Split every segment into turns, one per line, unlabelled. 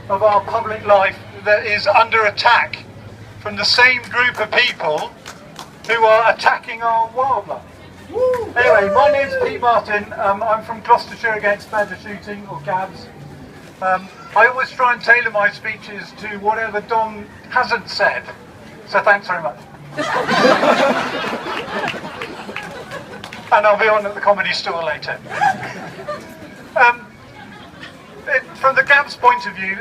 of our public life that is under attack from the same group of people who are attacking our wildlife. Anyway, my name's Pete Martin. I'm from Gloucestershire Against Badger Shooting, or GABS. I always try and tailor my speeches to whatever Don hasn't said. So thanks very much. And I'll be on at the Comedy Store later. From the GABS point of view,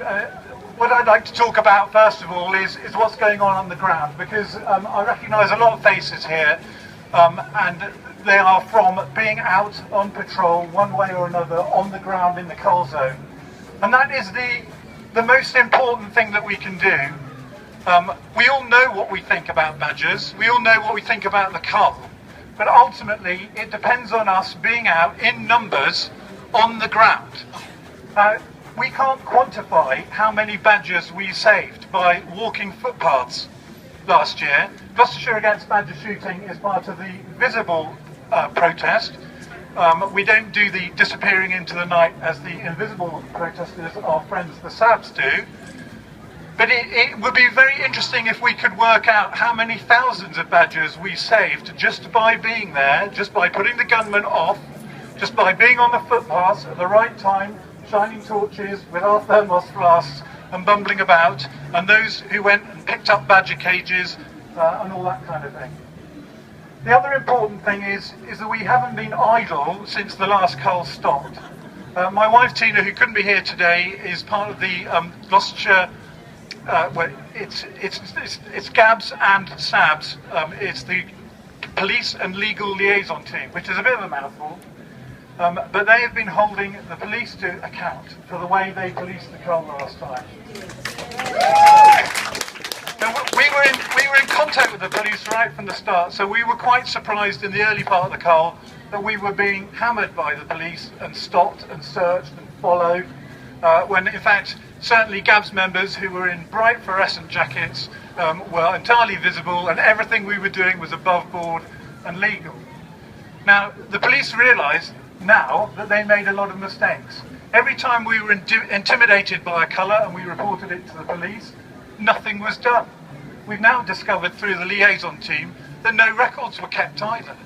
what I'd like to talk about first of all is what's going on the ground, because I recognise a lot of faces here, and they are from being out on patrol one way or another on the ground in the Cull zone. And that is the most important thing that we can do. We all know what we think about badgers, we all know what we think about the cull, but ultimately it depends on us being out in numbers on the ground. We can't quantify how many badgers we saved by walking footpaths last year. Gloucestershire Against Badger Shooting is part of the visible protest. We don't do the disappearing into the night as the invisible protesters, our friends the SABs, do. But it would be very interesting if we could work out how many thousands of badgers we saved just by being there, just by putting the gunmen off, just by being on the footpaths at the right time, shining torches with our thermos flasks and bumbling about, and those who went and picked up badger cages and all that kind of thing. The other important thing is that we haven't been idle since the last cull stopped. My wife Tina, who couldn't be here today, is part of the Gloucestershire, well, it's GABS and SABs. It's the Police and Legal Liaison Team, which is a bit of a mouthful. But they have been holding the police to account for the way they policed the Cull last time. So we were in contact with the police right from the start, so we were quite surprised in the early part of the Cull that we were being hammered by the police and stopped and searched and followed, when in fact certainly GABS members who were in bright fluorescent jackets were entirely visible, and everything we were doing was above board and legal. Now the police realised now that they made a lot of mistakes. Every time we were intimidated by a colour and we reported it to the police, nothing was done. We've now discovered through the liaison team that no records were kept either.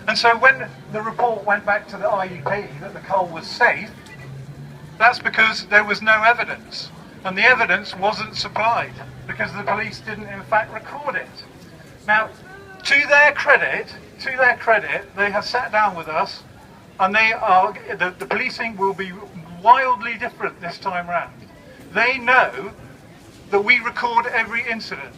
And so when the report went back to the IEP that the cull was safe, that's because there was no evidence. And the evidence wasn't supplied because the police didn't in fact record it. Now, to their credit, they have sat down with us, and the policing will be wildly different this time round. They know that we record every incident.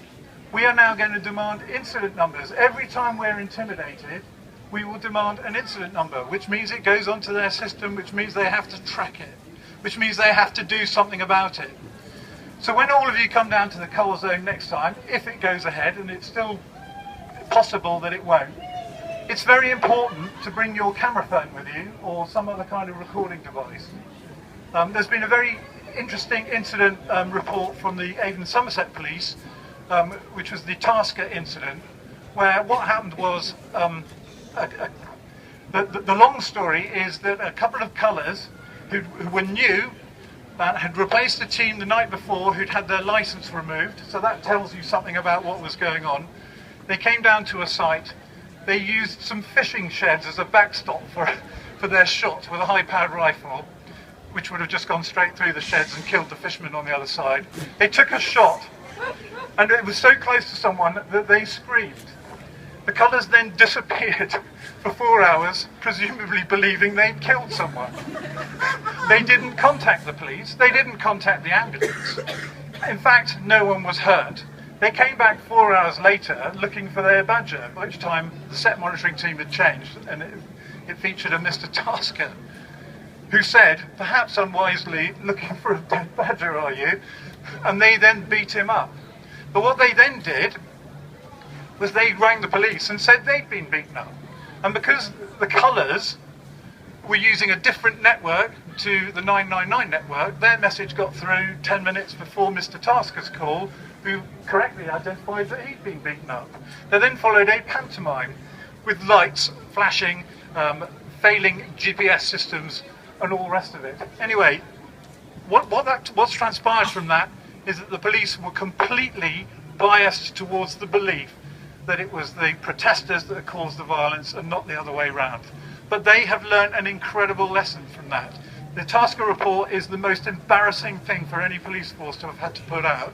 We are now going to demand incident numbers. Every time we're intimidated, we will demand an incident number, which means it goes onto their system, which means they have to track it, which means they have to do something about it. So when all of you come down to the Cull zone next time, if it goes ahead, and it's still possible that it won't, it's very important to bring your camera phone with you or some other kind of recording device. There's been a very interesting incident report from the Avon Somerset Police, which was the Tasker incident, where what happened was, the long story is that a couple of colours who were new had replaced a team the night before who'd had their licence removed, so that tells you something about what was going on. They came down to a site. They used some fishing sheds as a backstop for their shot with a high-powered rifle, which would have just gone straight through the sheds and killed the fishermen on the other side. They took a shot, and it was so close to someone that they screamed. The colours then disappeared for 4 hours, presumably believing they'd killed someone. They didn't contact the police, they didn't contact the ambulance. In fact, no one was hurt. They came back 4 hours later looking for their badger, by which time the set monitoring team had changed, and it featured a Mr. Tasker, who said, perhaps unwisely, looking for a dead badger, are you? And they then beat him up. But what they then did was they rang the police and said they'd been beaten up. And because the colours were using a different network to the 999 network, their message got through 10 minutes before Mr. Tasker's call, who correctly identified that he'd been beaten up. There then followed a pantomime with lights flashing, failing GPS systems and all the rest of it. Anyway, what's transpired from that is that the police were completely biased towards the belief that it was the protesters that had caused the violence and not the other way round. But they have learned an incredible lesson from that. The Tasker report is the most embarrassing thing for any police force to have had to put out.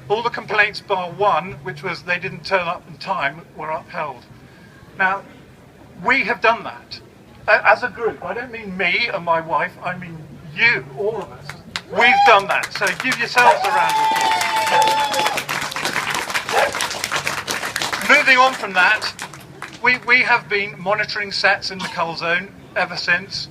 All the complaints bar one, which was they didn't turn up in time, were upheld. Now, we have done that as a group. I don't mean me and my wife, I mean you, all of us. We've done that, so give yourselves a round of applause. Moving on from that, we have been monitoring sets in the Cull zone ever since.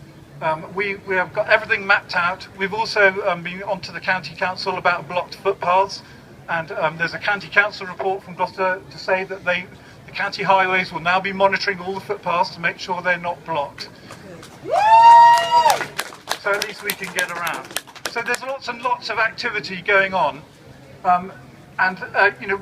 We have got everything mapped out. We've also been onto the County Council about blocked footpaths, and there's a County Council report from Gloucester to say that the county highways will now be monitoring all the footpaths to make sure they're not blocked. So at least we can get around. So there's lots and lots of activity going on, you know,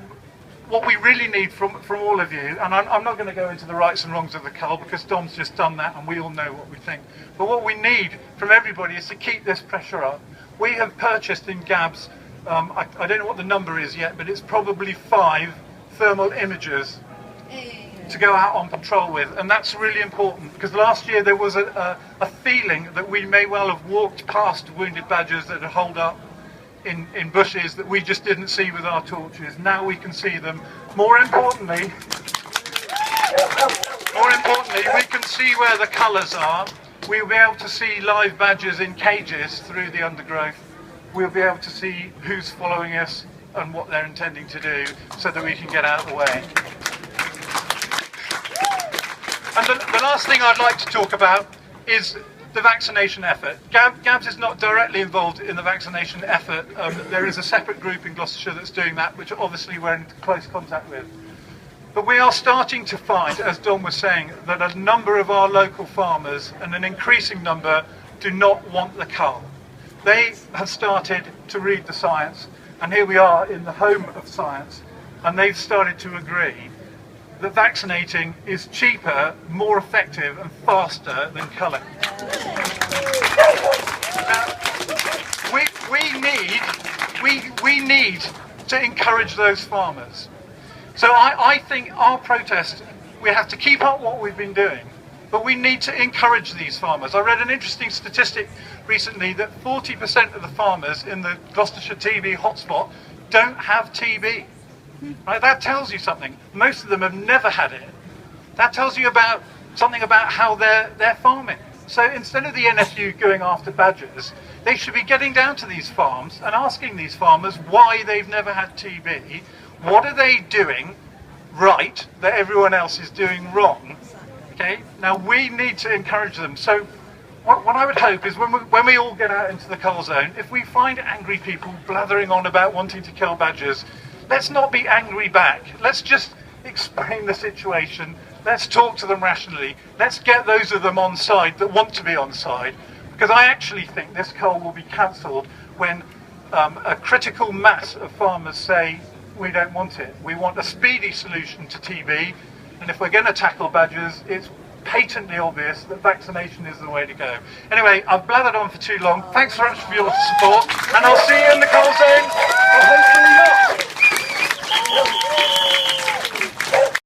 what we really need from all of you, and I'm not going to go into the rights and wrongs of the Cull because Dom's just done that and we all know what we think. But what we need from everybody is to keep this pressure up. We have purchased in GABS, I don't know what the number is yet, but it's probably 5 thermal imagers to go out on patrol with, and that's really important because last year there was a feeling that we may well have walked past wounded badgers that had holed up in bushes that we just didn't see with our torches. Now we can see them. More importantly, we can see where the colours are. We'll be able to see live badgers in cages through the undergrowth. We'll be able to see who's following us and what they're intending to do so that we can get out of the way. And the last thing I'd like to talk about is the vaccination effort. GABS is not directly involved in the vaccination effort. There is a separate group in Gloucestershire that's doing that, which obviously we're in close contact with. But we are starting to find, as Don was saying, that a number of our local farmers, and an increasing number, do not want the cull. They have started to read the science, and here we are in the home of science, and they've started to agree that vaccinating is cheaper, more effective and faster than culling. We need to encourage those farmers. So I think our protest, we have to keep up what we've been doing, but we need to encourage these farmers. I read an interesting statistic recently that 40% of the farmers in the Gloucestershire TB hotspot don't have TB. Right, that tells you something. Most of them have never had it. That tells you something about how they're farming. So instead of the NFU going after badgers, they should be getting down to these farms and asking these farmers why they've never had TB. What are they doing right that everyone else is doing wrong? Okay. Now we need to encourage them. So what I would hope is when we all get out into the Cull zone, if we find angry people blathering on about wanting to kill badgers, let's not be angry back. Let's just explain the situation. Let's talk to them rationally. Let's get those of them on side that want to be on side. Because I actually think this cull will be cancelled when a critical mass of farmers say, we don't want it. We want a speedy solution to TB. And if we're going to tackle badgers, it's patently obvious that vaccination is the way to go. Anyway, I've blathered on for too long. Thanks very much for your support. And I'll see you in the Cull zone. Or hopefully not.